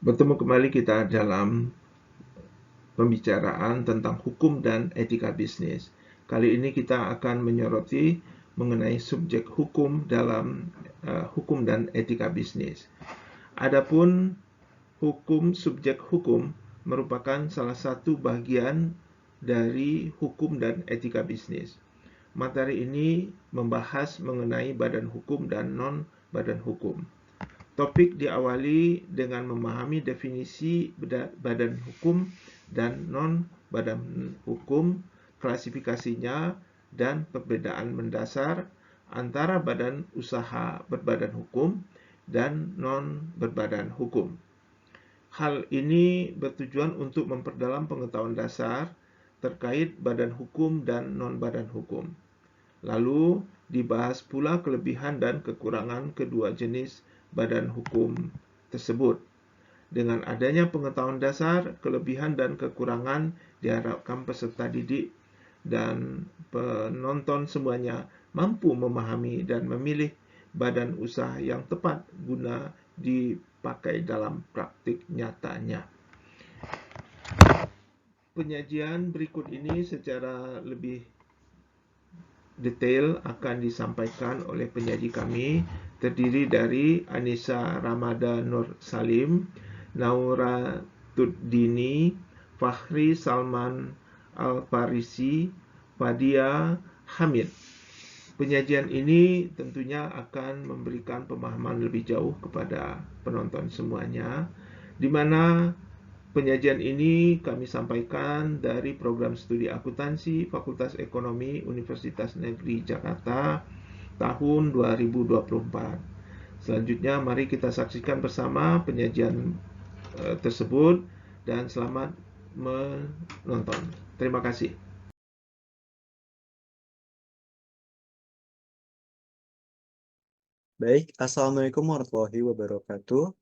Bertemu kembali kita dalam pembicaraan tentang hukum dan etika bisnis. Kali ini kita akan menyoroti mengenai subjek hukum dalam hukum dan etika bisnis. Adapun subjek hukum merupakan salah satu bagian dari hukum dan etika bisnis. Materi ini membahas mengenai badan hukum dan non-badan hukum. Topik diawali dengan memahami definisi badan hukum dan non-badan hukum, klasifikasinya, dan perbedaan mendasar antara badan usaha berbadan hukum dan non-berbadan hukum. Hal ini bertujuan untuk memperdalam pengetahuan dasar terkait badan hukum dan non-badan hukum. Lalu dibahas pula kelebihan dan kekurangan kedua jenis badan hukum tersebut. Dengan adanya pengetahuan dasar, kelebihan dan kekurangan diharapkan peserta didik dan penonton semuanya mampu memahami dan memilih badan usaha yang tepat guna dipakai dalam praktik nyatanya. Penyajian berikut ini secara lebih detail akan disampaikan oleh penyaji kami, terdiri dari Anissa Ramada Nur Salim, Naura Tuddini, Fahri Salman Al-Farisi, Fadia Hamid. Penyajian ini tentunya akan memberikan pemahaman lebih jauh kepada penonton semuanya, di mana penyajian ini kami sampaikan dari program studi akuntansi Fakultas Ekonomi Universitas Negeri Jakarta tahun 2024. Selanjutnya mari kita saksikan bersama penyajian tersebut dan selamat menonton. Terima kasih. Baik, Assalamualaikum warahmatullahi wabarakatuh.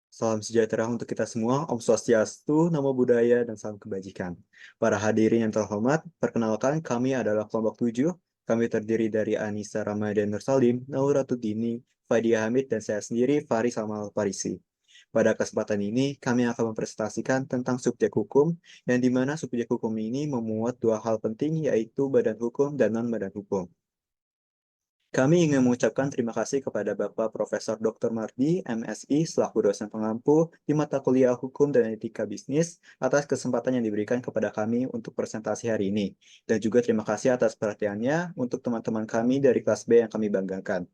Salam sejahtera untuk kita semua, Om Swastiastu, Namo Buddhaya, dan salam kebajikan. Para hadirin yang terhormat, perkenalkan kami adalah kelompok 7. Kami terdiri dari Anissa Ramadan Nursalim, Naura Tudini, Fadia Hamid, dan saya sendiri, Fahri Salman Al-Farisi. Pada kesempatan ini, kami akan mempresentasikan tentang subjek hukum, yang dimana subjek hukum ini memuat dua hal penting, yaitu badan hukum dan non-badan hukum. Kami ingin mengucapkan terima kasih kepada Bapak Profesor Dr. Mardi, MSI, selaku dosen pengampu di mata kuliah Hukum dan Etika Bisnis atas kesempatan yang diberikan kepada kami untuk presentasi hari ini. Dan juga terima kasih atas perhatiannya untuk teman-teman kami dari kelas B yang kami banggakan.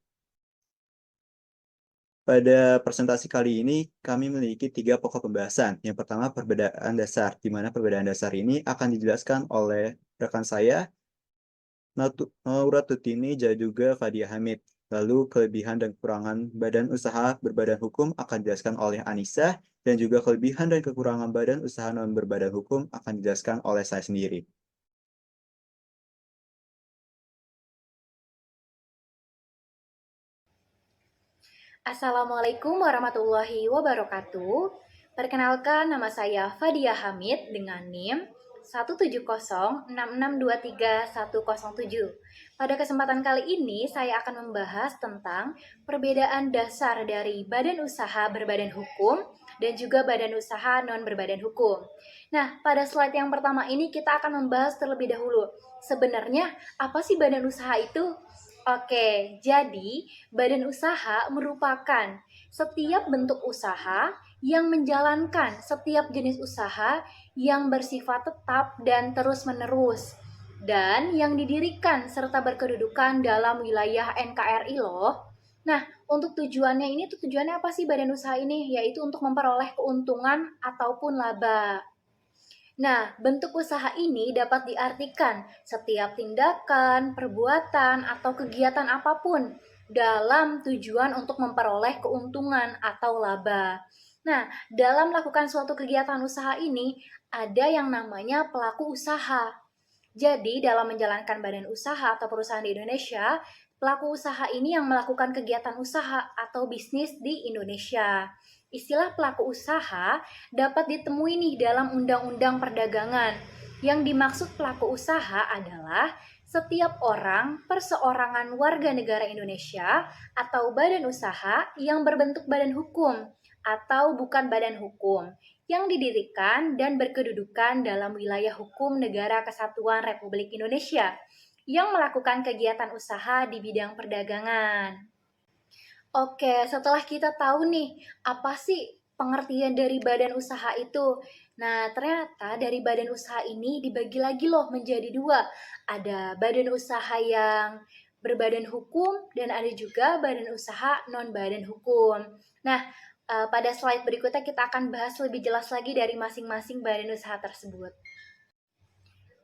Pada presentasi kali ini, kami memiliki 3 pokok pembahasan. Yang pertama, perbedaan dasar, di mana perbedaan dasar ini akan dijelaskan oleh rekan saya, Naura Tutini dan juga Fadia Hamid. Lalu kelebihan dan kekurangan badan usaha berbadan hukum akan dijelaskan oleh Anissa, dan juga kelebihan dan kekurangan badan usaha non berbadan hukum akan dijelaskan oleh saya sendiri. Assalamualaikum warahmatullahi wabarakatuh. Perkenalkan, nama saya Fadia Hamid dengan NIM 17066231107. Pada kesempatan kali ini, saya akan membahas tentang perbedaan dasar dari badan usaha berbadan hukum dan juga badan usaha non berbadan hukum. Nah, pada slide yang pertama ini kita akan membahas terlebih dahulu. Sebenarnya, apa sih badan usaha itu? Oke, jadi badan usaha merupakan setiap bentuk usaha yang menjalankan setiap jenis usaha yang bersifat tetap dan terus-menerus dan yang didirikan serta berkedudukan dalam wilayah NKRI loh. Nah, untuk tujuannya apa sih badan usaha ini? Yaitu untuk memperoleh keuntungan ataupun laba. Nah, bentuk usaha ini dapat diartikan setiap tindakan, perbuatan, atau kegiatan apapun dalam tujuan untuk memperoleh keuntungan atau laba. Nah, dalam melakukan suatu kegiatan usaha ini, ada yang namanya pelaku usaha. Jadi, dalam menjalankan badan usaha atau perusahaan di Indonesia, pelaku usaha ini yang melakukan kegiatan usaha atau bisnis di Indonesia. Istilah pelaku usaha dapat ditemui nih dalam Undang-Undang Perdagangan. Yang dimaksud pelaku usaha adalah setiap orang perseorangan warga negara Indonesia atau badan usaha yang berbentuk badan hukum atau bukan badan hukum yang didirikan dan berkedudukan dalam wilayah hukum Negara Kesatuan Republik Indonesia yang melakukan kegiatan usaha di bidang perdagangan. Oke, setelah kita tahu nih, apa sih pengertian dari badan usaha itu? Nah, ternyata dari badan usaha ini dibagi lagi loh menjadi dua. Ada badan usaha yang berbadan hukum dan ada juga badan usaha non-badan hukum. Nah, pada slide berikutnya kita akan bahas lebih jelas lagi dari masing-masing badan usaha tersebut.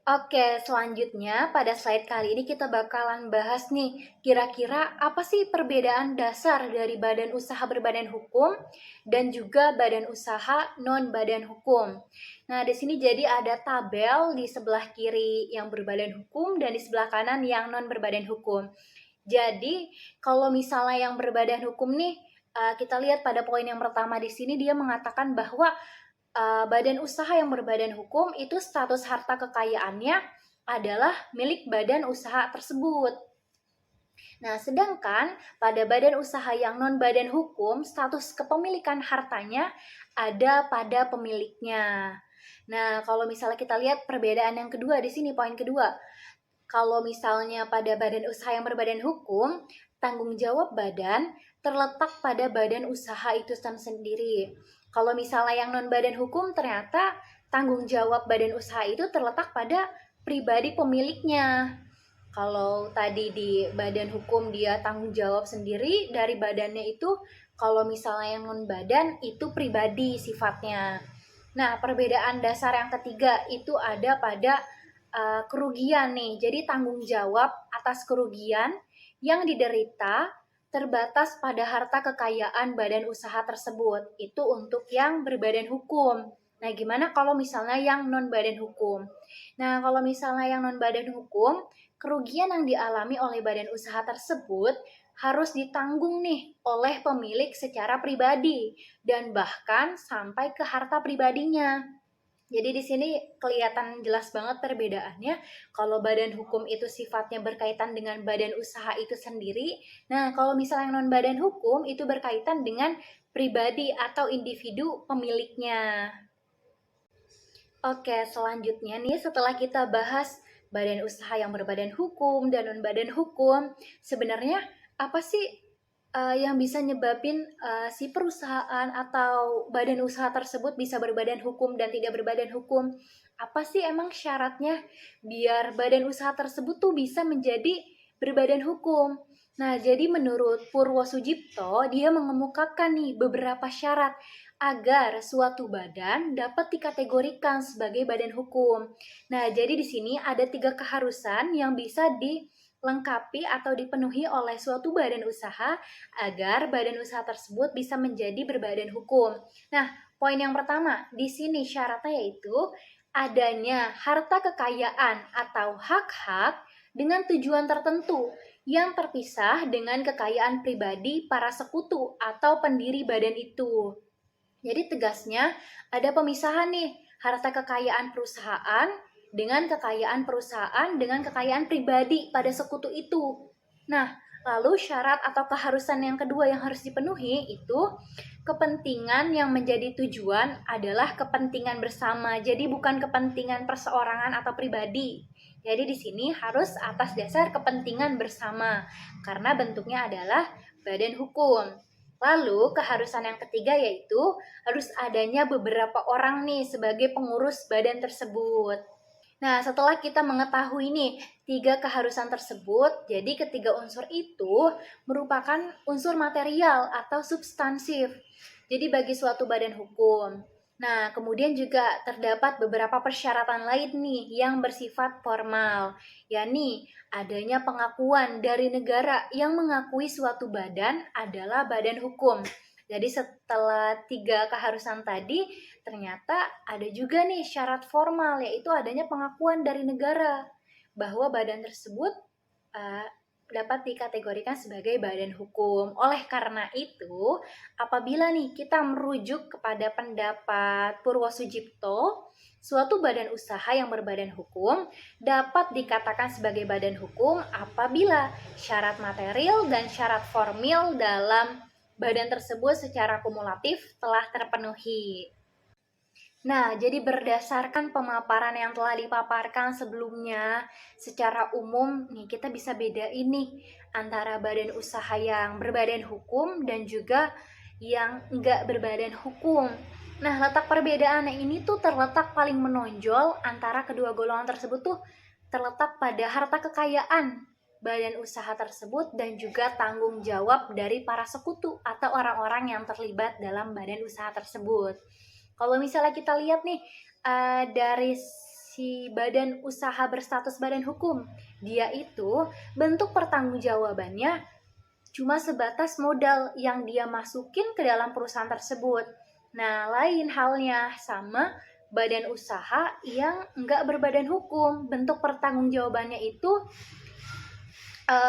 Oke, selanjutnya pada slide kali ini kita bakalan bahas nih, kira-kira apa sih perbedaan dasar dari badan usaha berbadan hukum dan juga badan usaha non-badan hukum. Nah, di sini jadi ada tabel di sebelah kiri yang berbadan hukum dan di sebelah kanan yang non-berbadan hukum. Jadi, kalau misalnya yang berbadan hukum nih, kita lihat pada poin yang pertama di sini dia mengatakan bahwa badan usaha yang berbadan hukum itu status harta kekayaannya adalah milik badan usaha tersebut. Nah, sedangkan pada badan usaha yang non-badan hukum, status kepemilikan hartanya ada pada pemiliknya. Nah, kalau misalnya kita lihat perbedaan yang kedua di sini, poin kedua. Kalau misalnya pada badan usaha yang berbadan hukum, tanggung jawab badan terletak pada badan usaha itu sendiri. Kalau misalnya yang non-badan hukum, ternyata tanggung jawab badan usaha itu terletak pada pribadi pemiliknya. Kalau tadi di badan hukum dia tanggung jawab sendiri dari badannya itu, kalau misalnya yang non-badan itu pribadi sifatnya. Nah, perbedaan dasar yang ketiga itu ada pada kerugian nih. Jadi tanggung jawab atas kerugian yang diderita terbatas pada harta kekayaan badan usaha tersebut. Itu untuk yang berbadan hukum. Nah, gimana kalau misalnya yang non-badan hukum? Nah, kalau misalnya yang non-badan hukum, kerugian yang dialami oleh badan usaha tersebut harus ditanggung nih oleh pemilik secara pribadi dan bahkan sampai ke harta pribadinya. Jadi di sini kelihatan jelas banget perbedaannya. Kalau badan hukum itu sifatnya berkaitan dengan badan usaha itu sendiri. Nah, kalau misalnya non badan hukum itu berkaitan dengan pribadi atau individu pemiliknya. Oke, selanjutnya nih setelah kita bahas badan usaha yang berbadan hukum dan non badan hukum, sebenarnya apa sih yang bisa nyebabin si perusahaan atau badan usaha tersebut bisa berbadan hukum dan tidak berbadan hukum? Apa sih emang syaratnya biar badan usaha tersebut tuh bisa menjadi berbadan hukum? Nah, jadi menurut Purwo Sujipto, dia mengemukakan nih beberapa syarat agar suatu badan dapat dikategorikan sebagai badan hukum. Nah, jadi di sini ada 3 keharusan yang bisa dilengkapi atau dipenuhi oleh suatu badan usaha agar badan usaha tersebut bisa menjadi berbadan hukum. Nah, poin yang pertama di sini syaratnya yaitu adanya harta kekayaan atau hak-hak dengan tujuan tertentu yang terpisah dengan kekayaan pribadi para sekutu atau pendiri badan itu. Jadi tegasnya ada pemisahan nih harta kekayaan perusahaan dengan kekayaan pribadi pada sekutu itu. Nah, lalu syarat atau keharusan yang kedua yang harus dipenuhi itu kepentingan yang menjadi tujuan adalah kepentingan bersama. Jadi bukan kepentingan perseorangan atau pribadi. Jadi di sini harus atas dasar kepentingan bersama karena bentuknya adalah badan hukum. Lalu keharusan yang ketiga yaitu harus adanya beberapa orang nih sebagai pengurus badan tersebut. Nah, setelah kita mengetahui nih 3 keharusan tersebut, jadi ketiga unsur itu merupakan unsur material atau substansif. Jadi bagi suatu badan hukum. Nah, kemudian juga terdapat beberapa persyaratan lain nih yang bersifat formal, yakni adanya pengakuan dari negara yang mengakui suatu badan adalah badan hukum. Jadi setelah 3 keharusan tadi, ternyata ada juga nih syarat formal, yaitu adanya pengakuan dari negara bahwa badan tersebut dapat dikategorikan sebagai badan hukum. Oleh karena itu, apabila nih kita merujuk kepada pendapat Purwo Sujipto, suatu badan usaha yang berbadan hukum dapat dikatakan sebagai badan hukum apabila syarat material dan syarat formil dalam badan tersebut secara kumulatif telah terpenuhi. Nah, jadi berdasarkan pemaparan yang telah dipaparkan sebelumnya, secara umum nih kita bisa bedain nih antara badan usaha yang berbadan hukum dan juga yang enggak berbadan hukum. Nah, letak perbedaannya ini tuh terletak paling menonjol antara kedua golongan tersebut tuh terletak pada harta kekayaan badan usaha tersebut dan juga tanggung jawab dari para sekutu atau orang-orang yang terlibat dalam badan usaha tersebut. Kalau misalnya kita lihat nih dari si badan usaha berstatus badan hukum, dia itu bentuk pertanggungjawabannya cuma sebatas modal yang dia masukin ke dalam perusahaan tersebut. Nah, lain halnya sama badan usaha yang enggak berbadan hukum, bentuk pertanggungjawabannya itu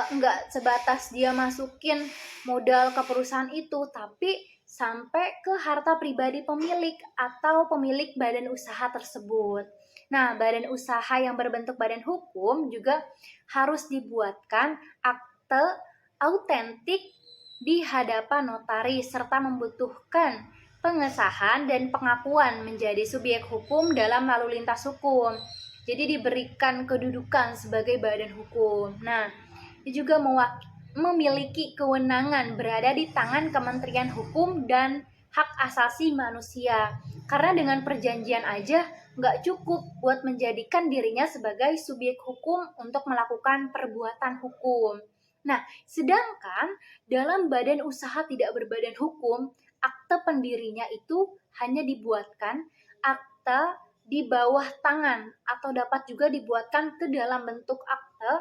enggak sebatas dia masukin modal ke perusahaan itu, tapi sampai ke harta pribadi pemilik atau pemilik badan usaha tersebut. Nah, badan usaha yang berbentuk badan hukum juga harus dibuatkan akte autentik di hadapan notaris serta membutuhkan pengesahan dan pengakuan menjadi subjek hukum dalam lalu lintas hukum. Jadi diberikan kedudukan sebagai badan hukum. Nah, dia juga memiliki kewenangan berada di tangan Kementerian Hukum dan Hak Asasi Manusia. Karena dengan perjanjian aja nggak cukup buat menjadikan dirinya sebagai subjek hukum untuk melakukan perbuatan hukum. Nah, sedangkan dalam badan usaha tidak berbadan hukum, akte pendirinya itu hanya dibuatkan akte di bawah tangan atau dapat juga dibuatkan ke dalam bentuk akte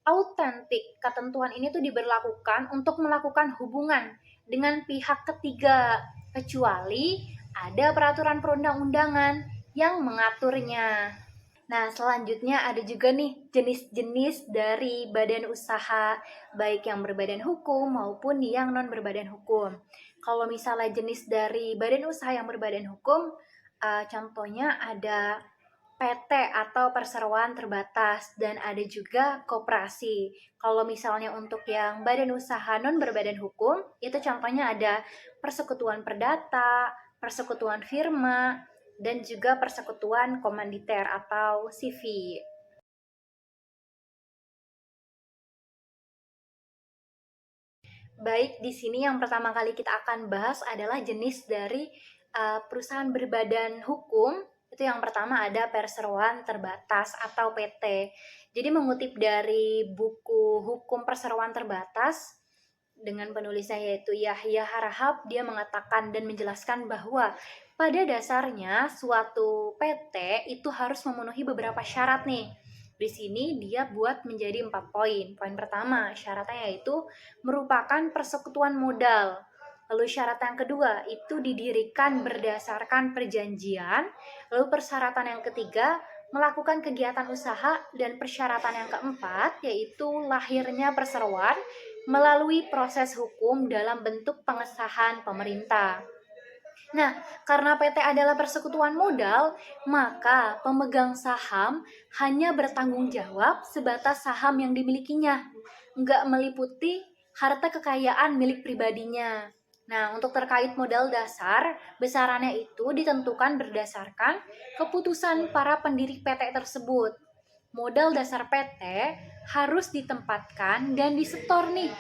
autentik. Ketentuan ini tuh diberlakukan untuk melakukan hubungan dengan pihak ketiga, kecuali ada peraturan perundang-undangan yang mengaturnya. Nah, selanjutnya ada juga nih jenis-jenis dari badan usaha, baik yang berbadan hukum maupun yang non berbadan hukum. Kalau misalnya jenis dari badan usaha yang berbadan hukum, contohnya ada PT atau perseroan terbatas dan ada juga koperasi. Kalau misalnya untuk yang badan usaha non berbadan hukum, itu contohnya ada persekutuan perdata, persekutuan firma, dan juga persekutuan komanditer atau CV. Baik, di sini yang pertama kali kita akan bahas adalah jenis dari perusahaan berbadan hukum. Itu yang pertama ada perseroan terbatas atau PT. Jadi mengutip dari buku Hukum Perseroan Terbatas dengan penulisnya yaitu Yahya Harahap, dia mengatakan dan menjelaskan bahwa pada dasarnya suatu PT itu harus memenuhi beberapa syarat nih. Di sini dia buat menjadi 4 poin. Poin pertama, syaratnya yaitu merupakan persekutuan modal. Lalu syarat yang kedua itu didirikan berdasarkan perjanjian. Lalu persyaratan yang ketiga melakukan kegiatan usaha, dan persyaratan yang keempat yaitu lahirnya perseroan melalui proses hukum dalam bentuk pengesahan pemerintah. Nah, karena PT adalah persekutuan modal, maka pemegang saham hanya bertanggung jawab sebatas saham yang dimilikinya, nggak meliputi harta kekayaan milik pribadinya. Nah, untuk terkait modal dasar, besarannya itu ditentukan berdasarkan keputusan para pendiri PT tersebut. Modal dasar PT harus ditempatkan dan disetor nih,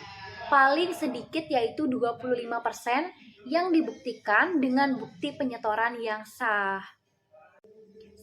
paling sedikit yaitu 25% yang dibuktikan dengan bukti penyetoran yang sah.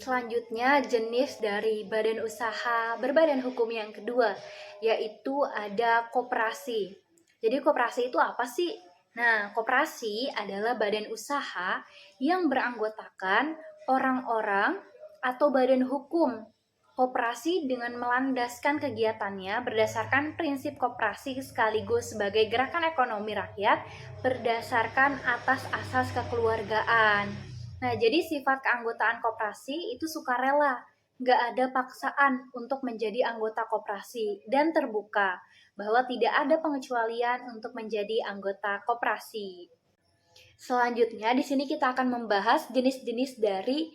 Selanjutnya jenis dari badan usaha berbadan hukum yang kedua, yaitu ada koperasi. Jadi koperasi itu apa sih? Nah, koperasi adalah badan usaha yang beranggotakan orang-orang atau badan hukum. Koperasi dengan melandaskan kegiatannya berdasarkan prinsip koperasi sekaligus sebagai gerakan ekonomi rakyat berdasarkan atas asas kekeluargaan. Nah, jadi sifat keanggotaan koperasi itu sukarela, nggak ada paksaan untuk menjadi anggota koperasi dan terbuka bahwa tidak ada pengecualian untuk menjadi anggota koperasi. Selanjutnya di sini kita akan membahas jenis-jenis dari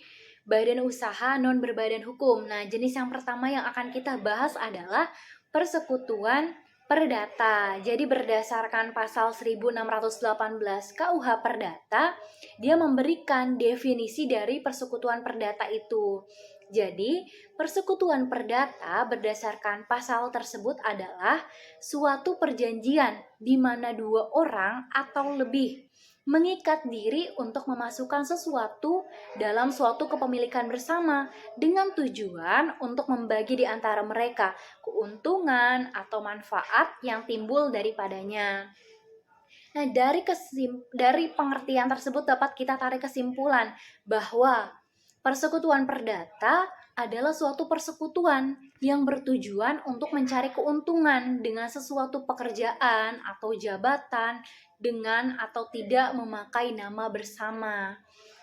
badan usaha non berbadan hukum. Nah, jenis yang pertama yang akan kita bahas adalah persekutuan Perdata. Jadi berdasarkan pasal 1618 KUH Perdata, dia memberikan definisi dari persekutuan perdata itu. Jadi, persekutuan perdata berdasarkan pasal tersebut adalah suatu perjanjian di mana dua orang atau lebih mengikat diri untuk memasukkan sesuatu dalam suatu kepemilikan bersama dengan tujuan untuk membagi di antara mereka keuntungan atau manfaat yang timbul daripadanya. Nah, dari pengertian tersebut dapat kita tarik kesimpulan bahwa persekutuan perdata adalah suatu persekutuan yang bertujuan untuk mencari keuntungan dengan sesuatu pekerjaan atau jabatan dengan atau tidak memakai nama bersama.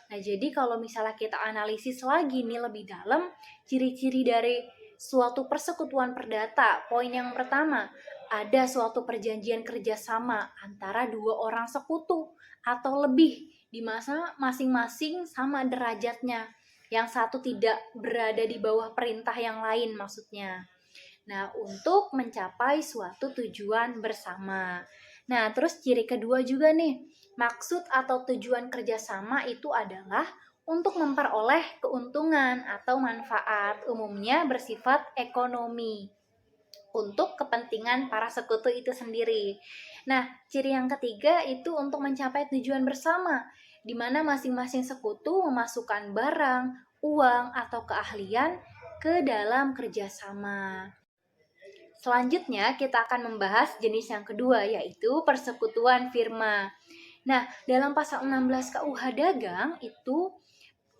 Nah, jadi kalau misalnya kita analisis lagi nih lebih dalam, ciri-ciri dari suatu persekutuan perdata, poin yang pertama, ada suatu perjanjian kerjasama antara dua orang sekutu atau lebih di masa masing-masing sama derajatnya. Yang satu tidak berada di bawah perintah yang lain maksudnya. Nah, untuk mencapai suatu tujuan bersama. Nah, terus ciri kedua juga nih, maksud atau tujuan kerjasama itu adalah untuk memperoleh keuntungan atau manfaat, umumnya bersifat ekonomi, untuk kepentingan para sekutu itu sendiri. Nah, ciri yang ketiga itu untuk mencapai tujuan bersama, di mana masing-masing sekutu memasukkan barang, uang, atau keahlian ke dalam kerjasama. Selanjutnya, kita akan membahas jenis yang kedua, yaitu persekutuan firma. Nah, dalam pasal 16 KUH Dagang itu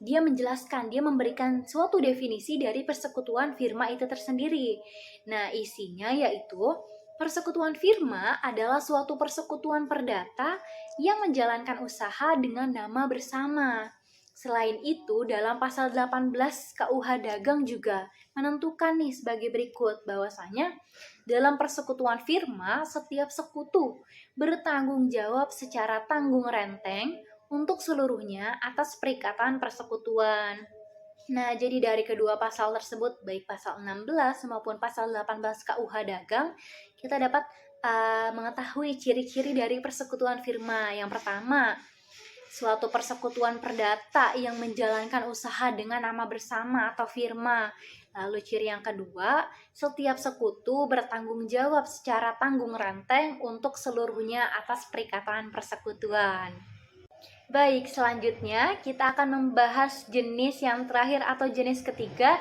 dia menjelaskan, dia memberikan suatu definisi dari persekutuan firma itu tersendiri. Nah, isinya yaitu persekutuan firma adalah suatu persekutuan perdata yang menjalankan usaha dengan nama bersama. Selain itu, dalam pasal 18 KUH Dagang juga menentukan nih sebagai berikut bahwasanya dalam persekutuan firma, setiap sekutu bertanggung jawab secara tanggung renteng untuk seluruhnya atas perikatan persekutuan. Nah, jadi dari kedua pasal tersebut, baik pasal 16 maupun pasal 18 KUH Dagang, kita dapat mengetahui ciri-ciri dari persekutuan firma. Yang pertama, suatu persekutuan perdata yang menjalankan usaha dengan nama bersama atau firma. Lalu ciri yang kedua, setiap sekutu bertanggung jawab secara tanggung renteng untuk seluruhnya atas perikatan persekutuan. Baik, selanjutnya kita akan membahas jenis yang terakhir atau jenis ketiga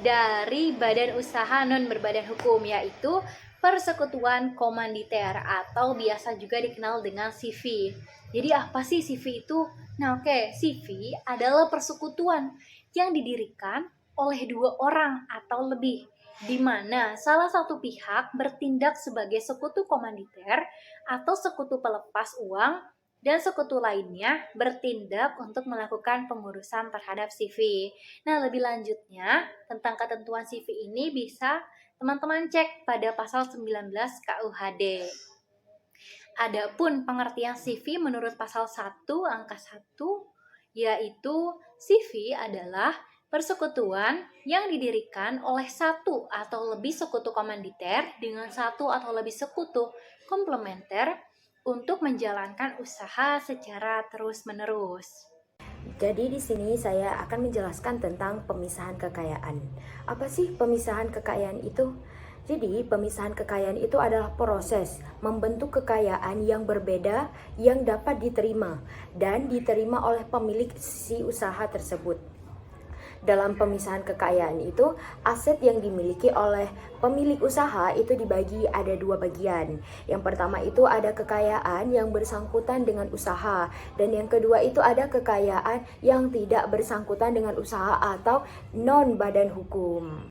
dari badan usaha non berbadan hukum, yaitu persekutuan komanditer atau biasa juga dikenal dengan CV. Jadi apa sih CV itu? Nah, CV adalah persekutuan yang didirikan oleh dua orang atau lebih, di mana salah satu pihak bertindak sebagai sekutu komanditer atau sekutu pelepas uang, dan sekutu lainnya bertindak untuk melakukan pengurusan terhadap CV. Nah, lebih lanjutnya tentang ketentuan CV ini bisa teman-teman cek pada pasal 19 KUHD. Adapun pengertian CV menurut pasal 1 angka 1, yaitu CV adalah persekutuan yang didirikan oleh satu atau lebih sekutu komanditer dengan satu atau lebih sekutu komplementer untuk menjalankan usaha secara terus-menerus. Jadi di sini saya akan menjelaskan tentang pemisahan kekayaan. Apa sih pemisahan kekayaan itu? Jadi pemisahan kekayaan itu adalah proses membentuk kekayaan yang berbeda yang dapat diterima dan diterima oleh pemilik si usaha tersebut. Dalam pemisahan kekayaan itu, aset yang dimiliki oleh pemilik usaha itu dibagi ada dua bagian. Yang pertama itu ada kekayaan yang bersangkutan dengan usaha, dan yang kedua itu ada kekayaan yang tidak bersangkutan dengan usaha atau non badan hukum.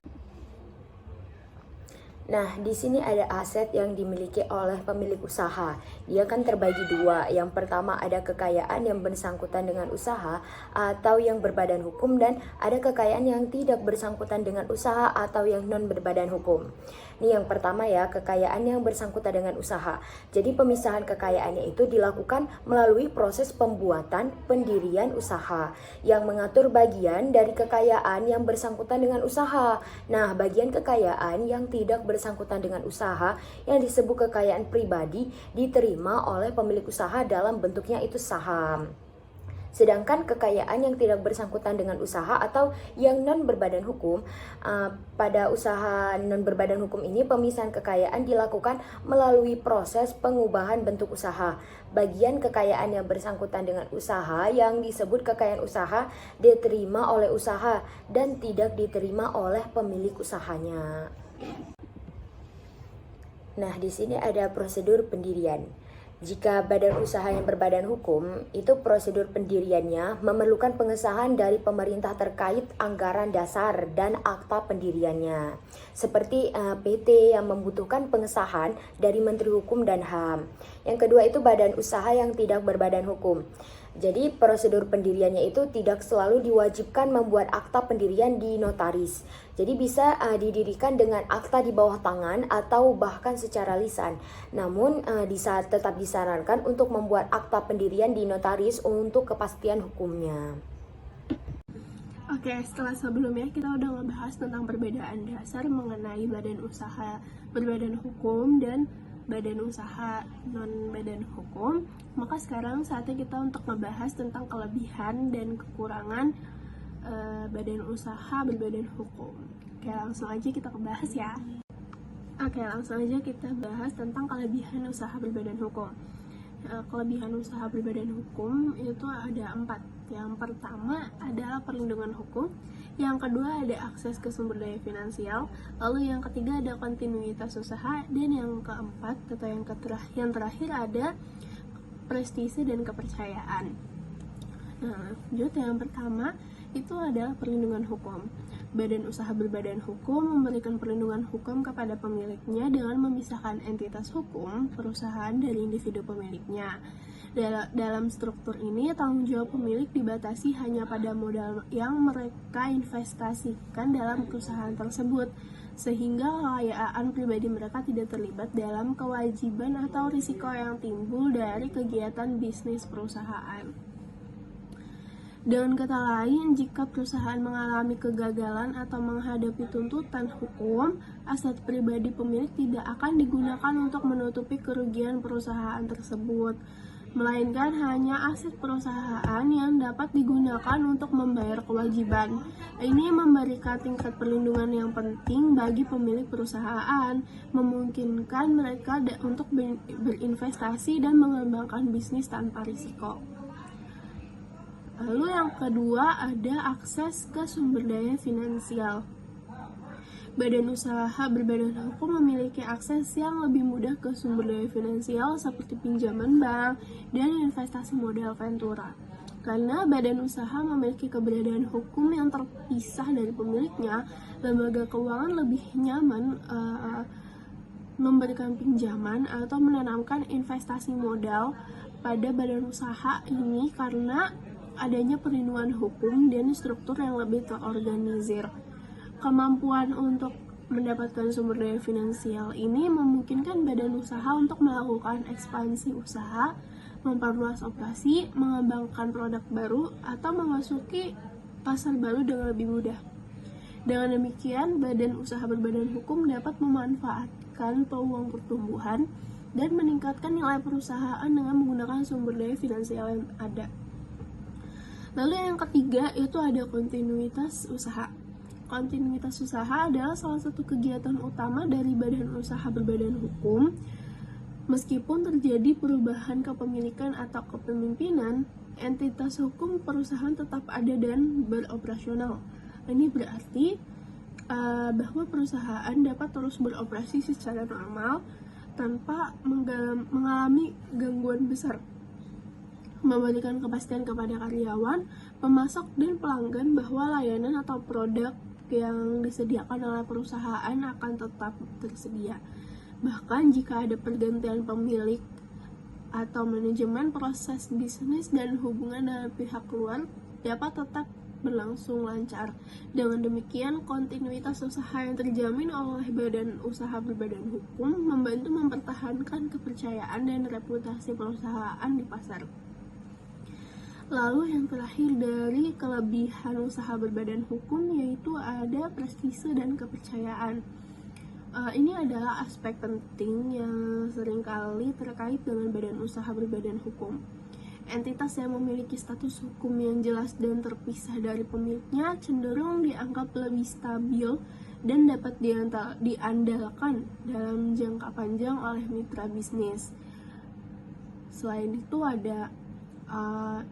Nah, di sini ada aset yang dimiliki oleh pemilik usaha. Dia kan terbagi dua. Yang pertama ada kekayaan yang bersangkutan dengan usaha atau yang berbadan hukum, dan ada kekayaan yang tidak bersangkutan dengan usaha atau yang non berbadan hukum. Ini yang pertama ya, kekayaan yang bersangkutan dengan usaha. Jadi pemisahan kekayaannya itu dilakukan melalui proses pembuatan pendirian usaha yang mengatur bagian dari kekayaan yang bersangkutan dengan usaha. Nah, bagian kekayaan yang tidak bersangkutan dengan usaha yang disebut kekayaan pribadi diterima oleh pemilik usaha dalam bentuknya itu saham. Sedangkan kekayaan yang tidak bersangkutan dengan usaha atau yang non berbadan hukum, pada usaha non berbadan hukum ini pemisahan kekayaan dilakukan melalui proses pengubahan bentuk usaha. Bagian kekayaan yang bersangkutan dengan usaha yang disebut kekayaan usaha diterima oleh usaha dan tidak diterima oleh pemilik usahanya. Nah, di sini ada prosedur pendirian. Jika badan usaha yang berbadan hukum, itu prosedur pendiriannya memerlukan pengesahan dari pemerintah terkait anggaran dasar dan akta pendiriannya. Seperti PT yang membutuhkan pengesahan dari Menteri Hukum dan HAM. Yang kedua itu badan usaha yang tidak berbadan hukum. Jadi prosedur pendiriannya itu tidak selalu diwajibkan membuat akta pendirian di notaris. Jadi bisa didirikan dengan akta di bawah tangan atau bahkan secara lisan. Namun tetap disarankan untuk membuat akta pendirian di notaris untuk kepastian hukumnya. Oke, setelah sebelumnya kita udah ngebahas tentang perbedaan dasar mengenai badan usaha berbadan hukum dan badan usaha non badan hukum, maka sekarang saatnya kita untuk ngebahas tentang kelebihan dan kekurangan badan usaha berbadan hukum. Oke, langsung aja kita bahas ya. Oke, langsung aja kita bahas tentang kelebihan usaha berbadan hukum. Kelebihan usaha berbadan hukum itu ada 4. Yang pertama adalah perlindungan hukum, yang kedua ada akses ke sumber daya finansial, lalu yang ketiga ada kontinuitas usaha, dan yang keempat atau yang terakhir ada prestise dan kepercayaan. Nah, lanjut yang pertama itu adalah perlindungan hukum. Badan usaha berbadan hukum memberikan perlindungan hukum kepada pemiliknya dengan memisahkan entitas hukum perusahaan dari individu pemiliknya. Dalam struktur ini, tanggung jawab pemilik dibatasi hanya pada modal yang mereka investasikan dalam perusahaan tersebut, sehingga kekayaan pribadi mereka tidak terlibat dalam kewajiban atau risiko yang timbul dari kegiatan bisnis perusahaan. Dengan kata lain, jika perusahaan mengalami kegagalan atau menghadapi tuntutan hukum, aset pribadi pemilik tidak akan digunakan untuk menutupi kerugian perusahaan tersebut, melainkan hanya aset perusahaan yang dapat digunakan untuk membayar kewajiban. Ini memberikan tingkat perlindungan yang penting bagi pemilik perusahaan, memungkinkan mereka untuk berinvestasi dan mengembangkan bisnis tanpa risiko. Lalu yang kedua ada akses ke sumber daya finansial. Badan usaha berbadan hukum memiliki akses yang lebih mudah ke sumber daya finansial seperti pinjaman bank dan investasi modal ventura. Karena badan usaha memiliki keberadaan hukum yang terpisah dari pemiliknya, lembaga keuangan lebih nyaman memberikan pinjaman atau menanamkan investasi modal pada badan usaha ini karena adanya perlindungan hukum dan struktur yang lebih terorganisir. Kemampuan untuk mendapatkan sumber daya finansial ini memungkinkan badan usaha untuk melakukan ekspansi usaha, memperluas operasi, mengembangkan produk baru, atau memasuki pasar baru dengan lebih mudah. Dengan demikian, badan usaha berbadan hukum dapat memanfaatkan peluang pertumbuhan dan meningkatkan nilai perusahaan dengan menggunakan sumber daya finansial yang ada. Lalu yang ketiga itu ada kontinuitas usaha. Kontinuitas usaha adalah salah satu kegiatan utama dari badan usaha berbadan hukum. Meskipun terjadi perubahan kepemilikan atau kepemimpinan, entitas hukum perusahaan tetap ada dan beroperasional. Ini berarti bahwa perusahaan dapat terus beroperasi secara normal tanpa mengalami gangguan besar, memberikan kepastian kepada karyawan, pemasok, dan pelanggan bahwa layanan atau produk yang disediakan oleh perusahaan akan tetap tersedia. Bahkan jika ada pergantian pemilik atau manajemen, proses bisnis dan hubungan dengan pihak luar dapat tetap berlangsung lancar. Dengan demikian, kontinuitas usaha yang terjamin oleh badan usaha berbadan hukum membantu mempertahankan kepercayaan dan reputasi perusahaan di pasar. Lalu yang terakhir dari kelebihan usaha berbadan hukum yaitu ada prestise dan kepercayaan. Ini adalah aspek penting yang seringkali terkait dengan badan usaha berbadan hukum. Entitas yang memiliki status hukum yang jelas dan terpisah dari pemiliknya cenderung dianggap lebih stabil dan dapat diandalkan dalam jangka panjang oleh mitra bisnis. Selain itu ada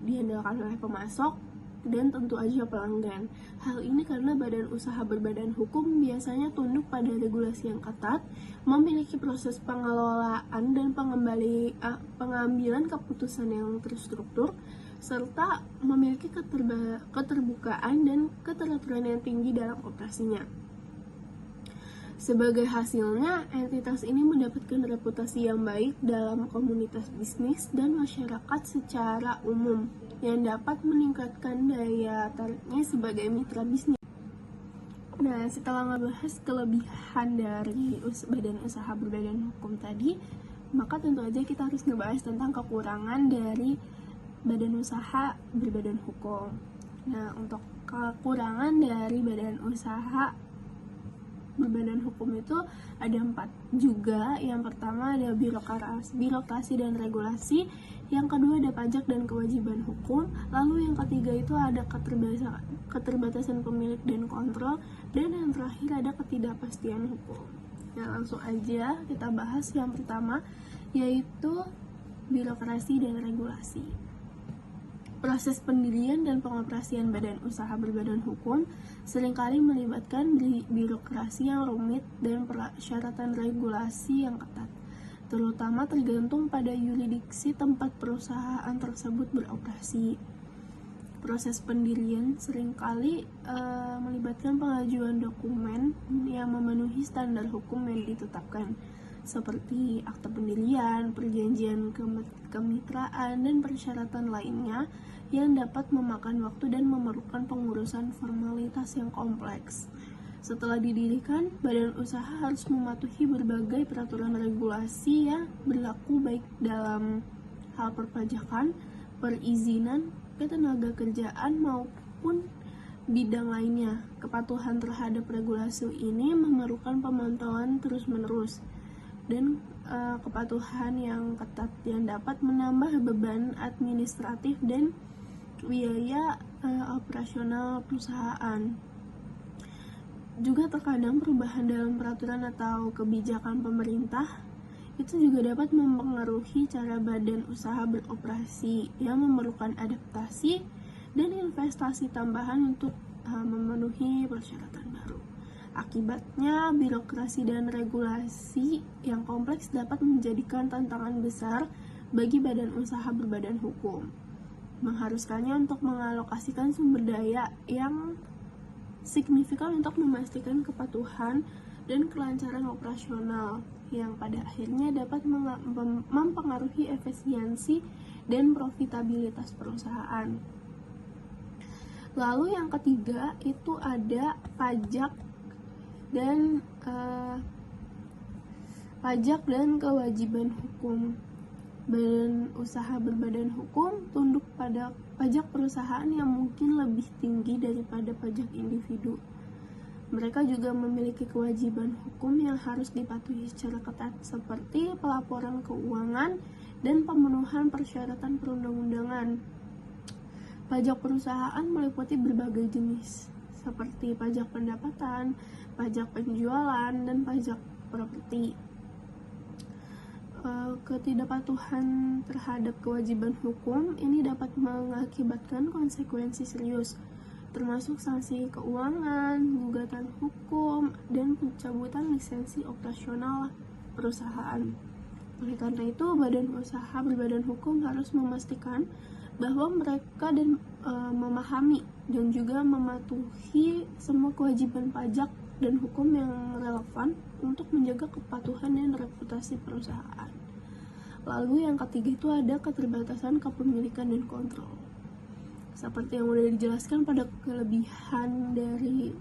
diandalkan oleh pemasok dan tentu aja pelanggan. Hal ini karena badan usaha berbadan hukum biasanya tunduk pada regulasi yang ketat, memiliki proses pengelolaan dan pengambilan keputusan yang terstruktur, serta memiliki keterbukaan dan keteraturan yang tinggi dalam operasinya. Sebagai hasilnya, entitas ini mendapatkan reputasi yang baik dalam komunitas bisnis dan masyarakat secara umum, yang dapat meningkatkan daya tariknya sebagai mitra bisnis. Nah, setelah ngebahas kelebihan dari badan usaha berbadan hukum tadi, maka tentu aja kita harus ngebahas tentang kekurangan dari badan usaha berbadan hukum. Nah, untuk kekurangan dari badan usaha berbadan hukum itu ada 4 juga. Yang pertama ada birokrasi dan regulasi, yang kedua ada pajak dan kewajiban hukum, lalu yang ketiga itu ada keterbatasan pemilik dan kontrol, dan yang terakhir ada ketidakpastian hukum. Nah, langsung aja kita bahas yang pertama, yaitu birokrasi dan regulasi. Proses pendirian dan pengoperasian badan usaha berbadan hukum seringkali melibatkan birokrasi yang rumit dan persyaratan regulasi yang ketat, terutama tergantung pada yurisdiksi tempat perusahaan tersebut beroperasi. Proses pendirian seringkali melibatkan pengajuan dokumen yang memenuhi standar hukum yang ditetapkan, seperti akta pendirian, perjanjian kemitraan, dan persyaratan lainnya yang dapat memakan waktu dan memerlukan pengurusan formalitas yang kompleks. Setelah didirikan, badan usaha harus mematuhi berbagai peraturan regulasi yang berlaku baik dalam hal perpajakan, perizinan, ketenaga kerjaan, maupun bidang lainnya. Kepatuhan terhadap regulasi ini memerlukan pemantauan terus-menerus dan kepatuhan yang ketat yang dapat menambah beban administratif dan biaya operasional perusahaan. Juga terkadang perubahan dalam peraturan atau kebijakan pemerintah itu juga dapat mempengaruhi cara badan usaha beroperasi yang memerlukan adaptasi dan investasi tambahan untuk memenuhi persyaratan baru. Akibatnya, birokrasi dan regulasi yang kompleks dapat menjadikan tantangan besar bagi badan usaha berbadan hukum, mengharuskannya untuk mengalokasikan sumber daya yang signifikan untuk memastikan kepatuhan dan kelancaran operasional yang pada akhirnya dapat mempengaruhi efisiensi dan profitabilitas perusahaan. Lalu yang ketiga itu ada pajak dan kewajiban hukum. Badan usaha berbadan hukum tunduk pada pajak perusahaan yang mungkin lebih tinggi daripada pajak individu. Mereka juga memiliki kewajiban hukum yang harus dipatuhi secara ketat, seperti pelaporan keuangan dan pemenuhan persyaratan perundang-undangan. Pajak perusahaan meliputi berbagai jenis, seperti pajak pendapatan, pajak penjualan, dan pajak properti. Ketidakpatuhan terhadap kewajiban hukum ini dapat mengakibatkan konsekuensi serius, termasuk sanksi keuangan, gugatan hukum, dan pencabutan lisensi operasional perusahaan. Oleh karena itu, badan usaha berbadan hukum harus memastikan bahwa mereka memahami dan juga mematuhi semua kewajiban pajak dan hukum yang relevan untuk menjaga kepatuhan dan reputasi perusahaan. Lalu yang ketiga itu ada keterbatasan kepemilikan dan kontrol. Seperti yang sudah dijelaskan pada kelebihan dari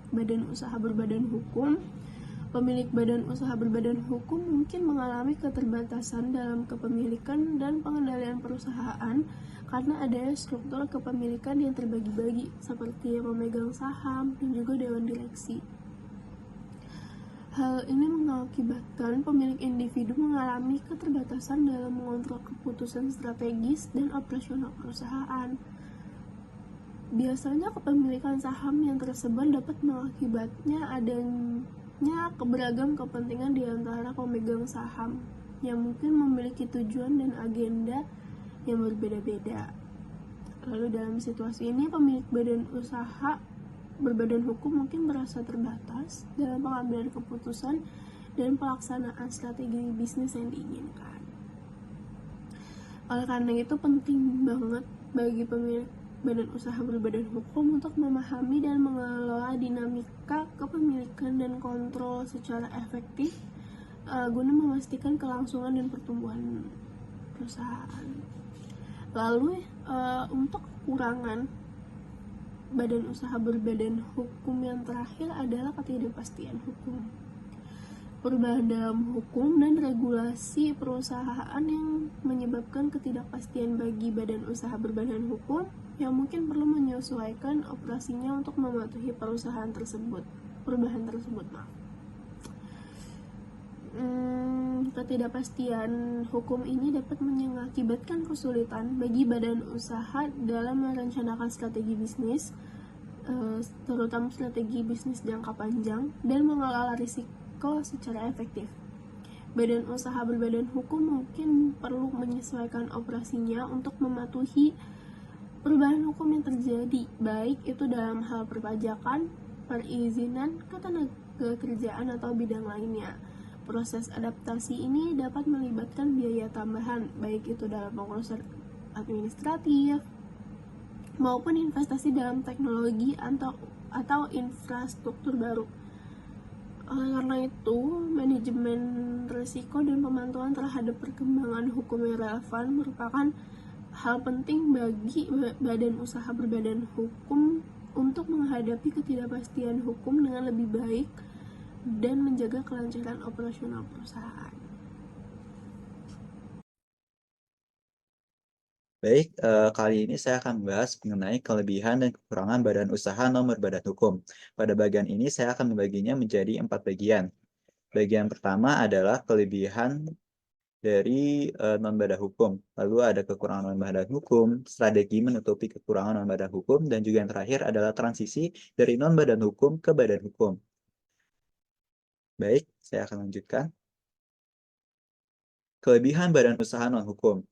badan usaha berbadan hukum, pemilik badan usaha berbadan hukum mungkin mengalami keterbatasan dalam kepemilikan dan pengendalian perusahaan karena adanya struktur kepemilikan yang terbagi-bagi, seperti pemegang saham dan juga dewan direksi. Hal ini mengakibatkan pemilik individu mengalami keterbatasan dalam mengontrol keputusan strategis dan operasional perusahaan. Biasanya kepemilikan saham yang tersebar dapat mengakibatnya adanya beragam kepentingan di antara pemegang saham yang mungkin memiliki tujuan dan agenda yang berbeda-beda. Lalu dalam situasi ini pemilik badan usaha berbadan hukum mungkin merasa terbatas dalam pengambilan keputusan dan pelaksanaan strategi bisnis yang diinginkan. Oleh karena itu penting banget bagi pemilik badan usaha berbadan hukum untuk memahami dan mengelola dinamika kepemilikan dan kontrol secara efektif guna memastikan kelangsungan dan pertumbuhan perusahaan. Lalu untuk kekurangan badan usaha berbadan hukum yang terakhir adalah ketidakpastian hukum. Perubahan dalam hukum dan regulasi perusahaan yang menyebabkan ketidakpastian bagi badan usaha berbadan hukum yang mungkin perlu menyesuaikan operasinya untuk mematuhi perubahan tersebut. Ketidakpastian hukum ini dapat mengakibatkan kesulitan bagi badan usaha dalam merencanakan strategi bisnis, terutama strategi bisnis jangka panjang, dan mengelola risiko secara efektif. Badan usaha berbadan hukum mungkin perlu menyesuaikan operasinya untuk mematuhi perubahan hukum yang terjadi, baik itu dalam hal perpajakan, perizinan, ketenagakerjaan, atau bidang lainnya. Proses adaptasi ini dapat melibatkan biaya tambahan, baik itu dalam pengurusan administratif maupun investasi dalam teknologi atau infrastruktur baru. Oleh karena itu, manajemen risiko dan pemantauan terhadap perkembangan hukum yang relevan merupakan hal penting bagi badan usaha berbadan hukum untuk menghadapi ketidakpastian hukum dengan lebih baik dan menjaga kelancaran operasional perusahaan. Baik, kali ini saya akan membahas mengenai kelebihan dan kekurangan badan usaha non-berbadan hukum. Pada bagian ini saya akan membaginya menjadi 4 bagian. Bagian pertama adalah kelebihan dari non-badan hukum. Lalu ada kekurangan non-badan hukum, strategi menutupi kekurangan non-badan hukum, dan juga yang terakhir adalah transisi dari non-badan hukum ke badan hukum. Baik, saya akan lanjutkan. Kelebihan badan usaha non-hukum.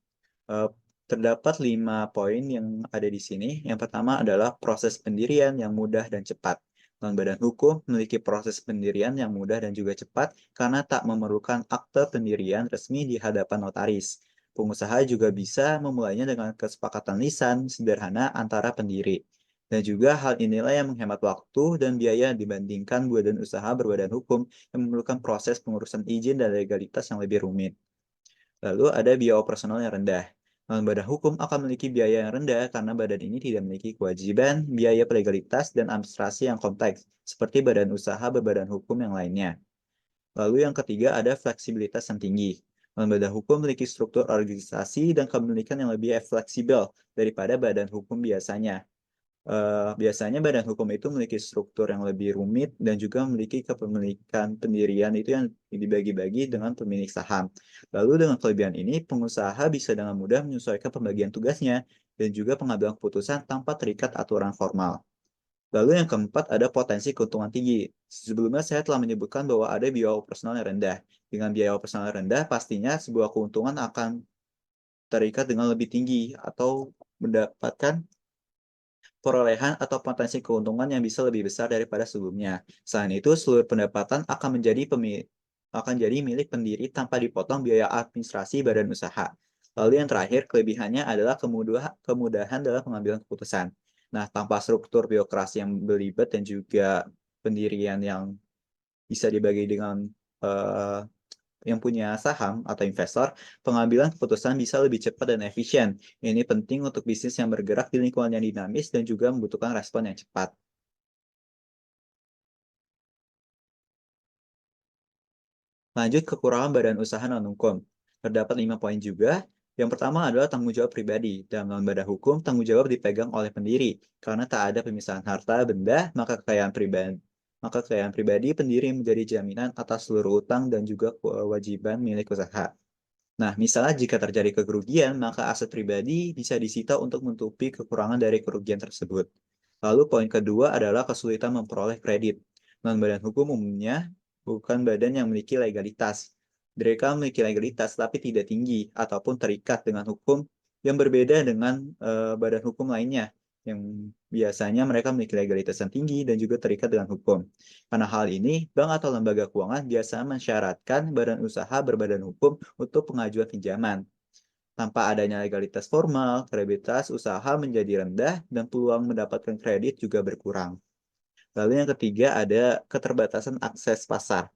Terdapat 5 poin yang ada di sini. Yang pertama adalah proses pendirian yang mudah dan cepat. Non-badan hukum memiliki proses pendirian yang mudah dan juga cepat karena tak memerlukan akte pendirian resmi di hadapan notaris. Pengusaha juga bisa memulainya dengan kesepakatan lisan sederhana antara pendiri. Dan juga hal inilah yang menghemat waktu dan biaya dibandingkan badan usaha berbadan hukum yang memerlukan proses pengurusan izin dan legalitas yang lebih rumit. Lalu ada biaya operasional yang rendah. Badan hukum akan memiliki biaya yang rendah karena badan ini tidak memiliki kewajiban, biaya legalitas, dan administrasi yang kompleks, seperti badan usaha berbadan hukum yang lainnya. Lalu yang ketiga ada fleksibilitas yang tinggi. Badan hukum memiliki struktur organisasi dan kepemilikan yang lebih fleksibel daripada badan hukum biasanya. Biasanya badan hukum itu memiliki struktur yang lebih rumit dan juga memiliki kepemilikan pendirian itu yang dibagi-bagi dengan pemilik saham. Lalu dengan kelebihan ini, pengusaha bisa dengan mudah menyesuaikan pembagian tugasnya dan juga pengambilan keputusan tanpa terikat aturan formal. Lalu yang keempat ada potensi keuntungan tinggi. Sebelumnya saya telah menyebutkan bahwa ada biaya operasional yang rendah. Dengan biaya operasional yang rendah, pastinya sebuah keuntungan akan terikat dengan lebih tinggi atau mendapatkan perolehan atau potensi keuntungan yang bisa lebih besar daripada sebelumnya. Selain itu, seluruh pendapatan akan jadi milik pendiri tanpa dipotong biaya administrasi badan usaha. Lalu yang terakhir, kelebihannya adalah kemudahan dalam pengambilan keputusan. Nah, tanpa struktur birokrasi yang berlibat dan juga pendirian yang bisa dibagi dengan yang punya saham atau investor, pengambilan keputusan bisa lebih cepat dan efisien. Ini penting untuk bisnis yang bergerak di lingkungan yang dinamis dan juga membutuhkan respon yang cepat. Lanjut kekurangan badan usaha non-hukum. Terdapat 5 poin juga. Yang pertama adalah tanggung jawab pribadi. Dalam non-badan hukum, tanggung jawab dipegang oleh pendiri. Karena tak ada pemisahan harta benda, maka kekayaan pribadi maka kekayaan pribadi pendiri menjadi jaminan atas seluruh utang dan juga kewajiban milik usaha. Nah, misalnya jika terjadi kerugian, maka aset pribadi bisa disita untuk menutupi kekurangan dari kerugian tersebut. Lalu poin kedua adalah kesulitan memperoleh kredit. Non-badan hukum umumnya bukan badan yang memiliki legalitas. Mereka memiliki legalitas tapi tidak tinggi ataupun terikat dengan hukum yang berbeda dengan badan hukum lainnya yang biasanya mereka memiliki legalitas yang tinggi dan juga terikat dengan hukum. Karena hal ini, bank atau lembaga keuangan biasa mensyaratkan badan usaha berbadan hukum untuk pengajuan pinjaman. Tanpa adanya legalitas formal, kredibilitas usaha menjadi rendah dan peluang mendapatkan kredit juga berkurang. Lalu yang ketiga ada keterbatasan akses pasar.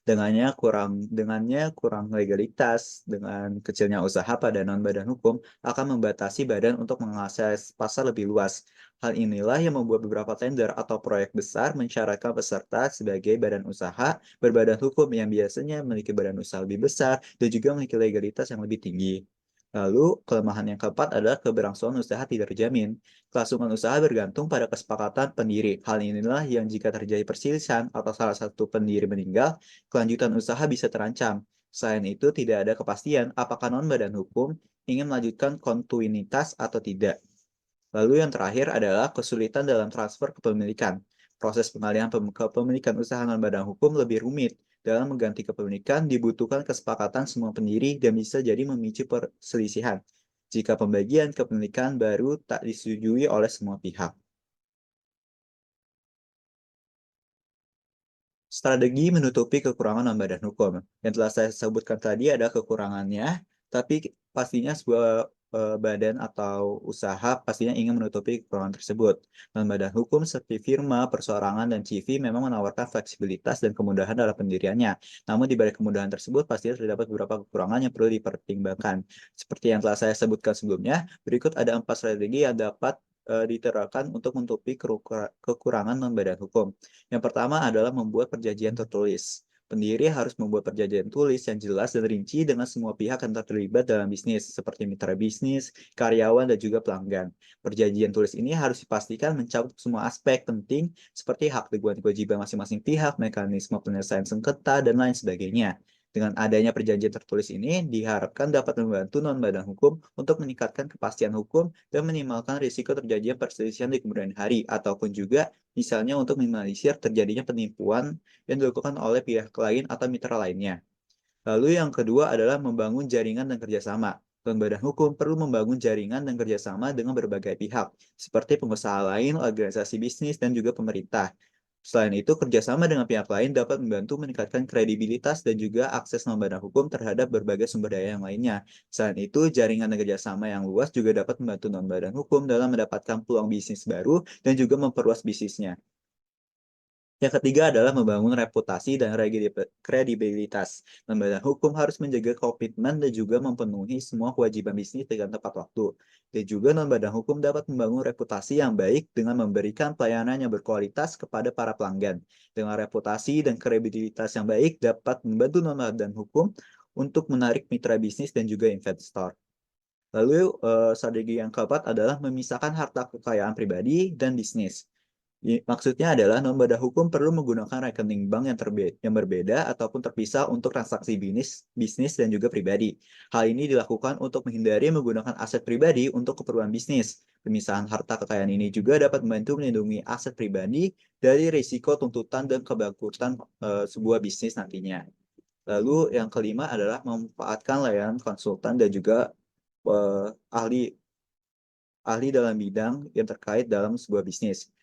Dengannya kurang legalitas, dengan kecilnya usaha pada non-badan hukum akan membatasi badan untuk mengakses pasar lebih luas. Hal inilah yang membuat beberapa tender atau proyek besar mensyaratkan peserta sebagai badan usaha berbadan hukum yang biasanya memiliki badan usaha lebih besar dan juga memiliki legalitas yang lebih tinggi. Lalu, kelemahan yang keempat adalah keberlangsungan usaha tidak terjamin. Kelangsungan usaha bergantung pada kesepakatan pendiri. Hal inilah yang jika terjadi perselisihan atau salah satu pendiri meninggal, kelanjutan usaha bisa terancam. Selain itu, tidak ada kepastian apakah non-badan hukum ingin melanjutkan kontinuitas atau tidak. Lalu yang terakhir adalah kesulitan dalam transfer kepemilikan. Proses pengalihan kepemilikan usaha non-badan hukum lebih rumit. Dalam mengganti kepemilikan dibutuhkan kesepakatan semua pendiri dan bisa jadi memicu perselisihan jika pembagian kepemilikan baru tak disetujui oleh semua pihak. Strategi menutupi kekurangan non-badan hukum. Yang telah saya sebutkan tadi ada kekurangannya, tapi pastinya sebuah badan atau usaha pastinya ingin menutupi kekurangan tersebut. Non-badan hukum seperti firma, perseorangan, dan CV memang menawarkan fleksibilitas dan kemudahan dalam pendiriannya. Namun di balik kemudahan tersebut pastinya terdapat beberapa kekurangan yang perlu dipertimbangkan. Seperti yang telah saya sebutkan sebelumnya, berikut ada 4 strategi yang dapat diterapkan untuk menutupi kekurangan non-badan hukum. Yang pertama adalah membuat perjanjian tertulis. Pendiri harus membuat perjanjian tulis yang jelas dan rinci dengan semua pihak yang terlibat dalam bisnis, seperti mitra bisnis, karyawan, dan juga pelanggan. Perjanjian tulis ini harus dipastikan mencakup semua aspek penting, seperti hak dan kewajiban masing-masing pihak, mekanisme penyelesaian sengketa, dan lain sebagainya. Dengan adanya perjanjian tertulis ini, diharapkan dapat membantu non-badan hukum untuk meningkatkan kepastian hukum dan minimalkan risiko terjadinya perselisihan di kemudian hari, ataupun juga misalnya untuk minimalisir terjadinya penipuan yang dilakukan oleh pihak lain atau mitra lainnya. Lalu yang kedua adalah membangun jaringan dan kerjasama. Badan hukum perlu membangun jaringan dan kerjasama dengan berbagai pihak, seperti pengusaha lain, organisasi bisnis, dan juga pemerintah. Selain itu, kerjasama dengan pihak lain dapat membantu meningkatkan kredibilitas dan juga akses non-badan hukum terhadap berbagai sumber daya yang lainnya. Selain itu, jaringan dan kerjasama yang luas juga dapat membantu non-badan hukum dalam mendapatkan peluang bisnis baru dan juga memperluas bisnisnya. Yang ketiga adalah membangun reputasi dan kredibilitas. Lembaga hukum harus menjaga komitmen dan juga memenuhi semua kewajiban bisnis dengan tepat waktu. Dan juga lembaga hukum dapat membangun reputasi yang baik dengan memberikan pelayanan yang berkualitas kepada para pelanggan. Dengan reputasi dan kredibilitas yang baik dapat membantu lembaga hukum untuk menarik mitra bisnis dan juga investor. Lalu strategi yang keempat adalah memisahkan harta kekayaan pribadi dan bisnis. Maksudnya adalah non-badan hukum perlu menggunakan rekening bank yang berbeda ataupun terpisah untuk transaksi bisnis dan juga pribadi. Hal ini dilakukan untuk menghindari menggunakan aset pribadi untuk keperluan bisnis. Pemisahan harta kekayaan ini juga dapat membantu melindungi aset pribadi dari risiko tuntutan dan kebangkrutan sebuah bisnis nantinya. Lalu yang kelima adalah memanfaatkan layanan konsultan dan juga ahli dalam bidang yang terkait dalam sebuah bisnis.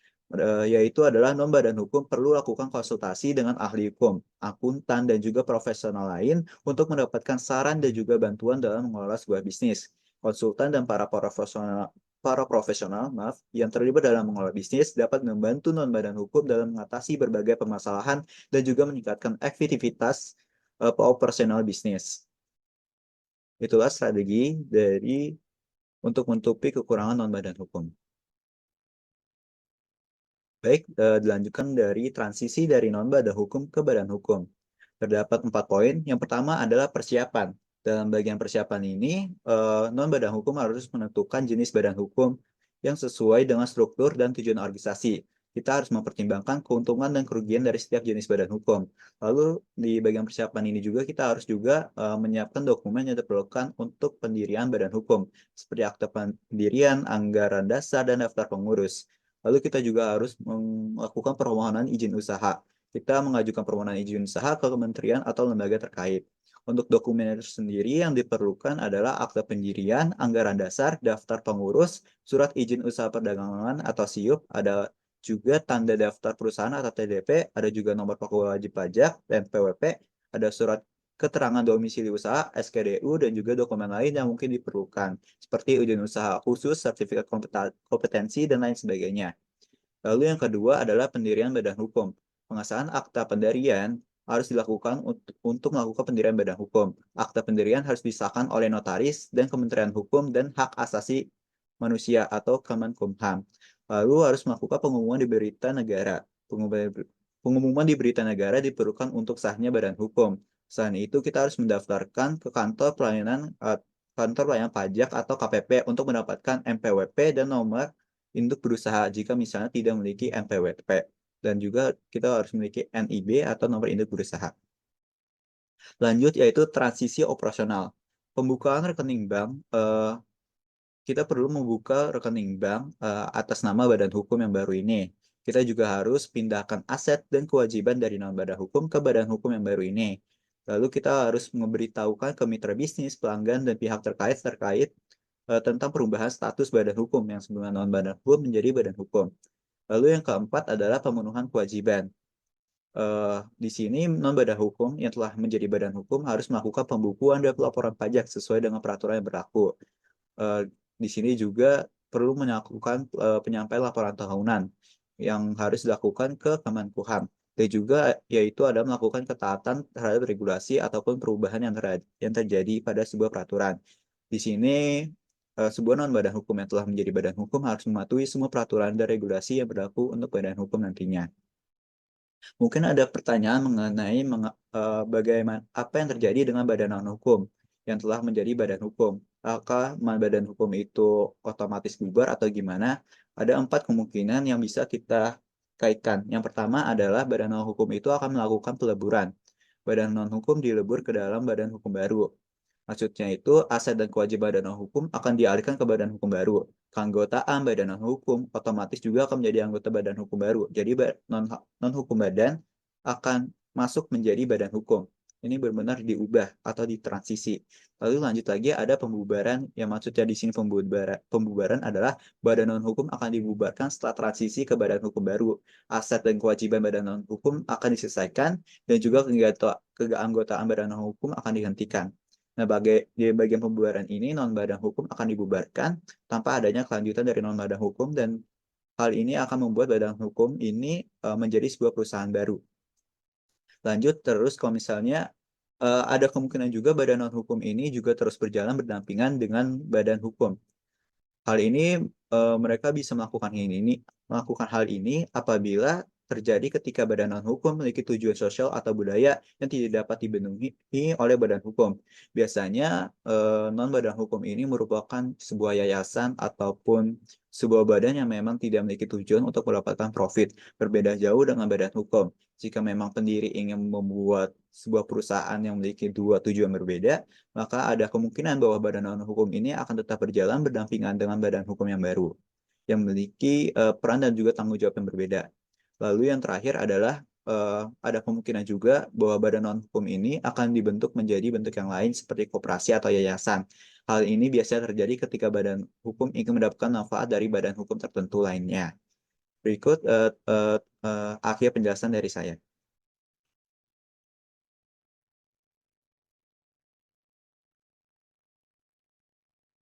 Yaitu adalah non-badan hukum perlu lakukan konsultasi dengan ahli hukum, akuntan, dan juga profesional lain untuk mendapatkan saran dan juga bantuan dalam mengelola sebuah bisnis. Konsultan dan para profesional yang terlibat dalam mengelola bisnis dapat membantu non-badan hukum dalam mengatasi berbagai permasalahan dan juga meningkatkan efektivitas operasional bisnis. Itulah strategi untuk menutupi kekurangan non-badan hukum. Baik, dilanjutkan dari transisi dari non-badan hukum ke badan hukum. Terdapat 4 poin. Yang pertama adalah persiapan. Dalam bagian persiapan ini, non-badan hukum harus menentukan jenis badan hukum yang sesuai dengan struktur dan tujuan organisasi. kita harus mempertimbangkan keuntungan dan kerugian dari setiap jenis badan hukum. Lalu di bagian persiapan ini juga kita harus juga menyiapkan dokumen yang diperlukan untuk pendirian badan hukum, seperti akta pendirian, anggaran dasar, dan daftar pengurus. Lalu kita juga harus melakukan permohonan izin usaha. Kita mengajukan permohonan izin usaha ke kementerian atau lembaga terkait. Untuk dokumen itu sendiri yang diperlukan adalah akta pendirian, anggaran dasar, daftar pengurus, surat izin usaha perdagangan atau SIUP, ada juga tanda daftar perusahaan atau TDP, ada juga nomor pokok wajib pajak dan PWP, ada surat keterangan domisili usaha, SKDU, dan juga dokumen lain yang mungkin diperlukan, seperti izin usaha khusus, sertifikat kompetensi, dan lain sebagainya. Lalu yang kedua adalah pendirian badan hukum. Pengesahan akta pendirian harus dilakukan untuk melakukan pendirian badan hukum. Akta pendirian harus disahkan oleh notaris dan Kementerian Hukum dan Hak Asasi Manusia atau Kemenkumham. Lalu harus melakukan pengumuman di berita negara. Pengumuman di berita negara diperlukan untuk sahnya badan hukum. Selain itu, kita harus mendaftarkan ke kantor pelayanan pajak atau KPP untuk mendapatkan MPWP dan nomor induk berusaha jika misalnya tidak memiliki MPWP. Dan juga kita harus memiliki NIB atau nomor induk berusaha. Lanjut yaitu transisi operasional. Pembukaan rekening bank, kita perlu membuka rekening bank atas nama badan hukum yang baru ini. Kita juga harus pindahkan aset dan kewajiban dari non-badan hukum ke badan hukum yang baru ini. Lalu kita harus memberitahukan ke mitra bisnis, pelanggan, dan pihak terkait tentang perubahan status badan hukum yang sebelumnya non-badan hukum menjadi badan hukum. Lalu yang keempat adalah pemenuhan kewajiban. Di sini non-badan hukum yang telah menjadi badan hukum harus melakukan pembukuan dan pelaporan pajak sesuai dengan peraturan yang berlaku. Di sini juga perlu melakukan penyampaian laporan tahunan yang harus dilakukan ke Kemenkumham. Dan juga yaitu ada melakukan ketaatan terhadap regulasi ataupun perubahan yang terjadi pada sebuah peraturan. Di sini sebuah non-badan hukum yang telah menjadi badan hukum harus mematuhi semua peraturan dan regulasi yang berlaku untuk badan hukum nantinya. Mungkin ada pertanyaan mengenai bagaimana apa yang terjadi dengan badan non-hukum yang telah menjadi badan hukum. Apakah badan hukum itu otomatis bubar atau gimana? Ada 4 kemungkinan yang bisa kita kaitkan. Yang pertama adalah badan non-hukum itu akan melakukan peleburan. Badan non-hukum dilebur ke dalam badan hukum baru. Maksudnya itu, aset dan kewajiban badan non-hukum akan dialihkan ke badan hukum baru. Keanggotaan badan non-hukum otomatis juga akan menjadi anggota badan hukum baru. Jadi non-hukum badan akan masuk menjadi badan hukum. Ini benar-benar diubah atau ditransisi. Lalu lanjut lagi ada pembubaran, yang maksudnya di sini pembubaran adalah badan non-hukum akan dibubarkan setelah transisi ke badan hukum baru. Aset dan kewajiban badan non-hukum akan diselesaikan dan juga keanggotaan badan non-hukum akan dihentikan. Nah, di bagian pembubaran ini, non-badan hukum akan dibubarkan tanpa adanya kelanjutan dari non-badan hukum, dan hal ini akan membuat badan hukum ini menjadi sebuah perusahaan baru. Lanjut terus, kalau misalnya ada kemungkinan juga badan non-hukum ini juga terus berjalan berdampingan dengan badan hukum. Hal ini mereka bisa melakukan hal ini apabila terjadi ketika badan non-hukum memiliki tujuan sosial atau budaya yang tidak dapat dipenuhi oleh badan hukum. Biasanya non-badan hukum ini merupakan sebuah yayasan ataupun sebuah badan yang memang tidak memiliki tujuan untuk mendapatkan profit. Berbeda jauh dengan badan hukum. Jika memang pendiri ingin membuat sebuah perusahaan yang memiliki dua tujuan berbeda, maka ada kemungkinan bahwa badan non-hukum ini akan tetap berjalan berdampingan dengan badan hukum yang baru, yang memiliki peran dan juga tanggung jawab yang berbeda. Lalu yang terakhir adalah ada kemungkinan juga bahwa badan non-hukum ini akan dibentuk menjadi bentuk yang lain seperti koperasi atau yayasan. Hal ini biasanya terjadi ketika badan hukum ingin mendapatkan manfaat dari badan hukum tertentu lainnya. Berikut akhir penjelasan dari saya.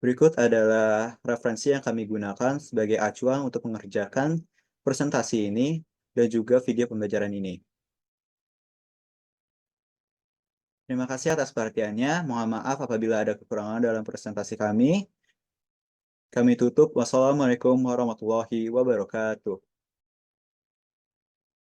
Berikut adalah referensi yang kami gunakan sebagai acuan untuk mengerjakan presentasi ini dan juga video pembelajaran ini. Terima kasih atas perhatiannya. Mohon maaf apabila ada kekurangan dalam presentasi kami. Kami tutup. Wassalamualaikum warahmatullahi wabarakatuh.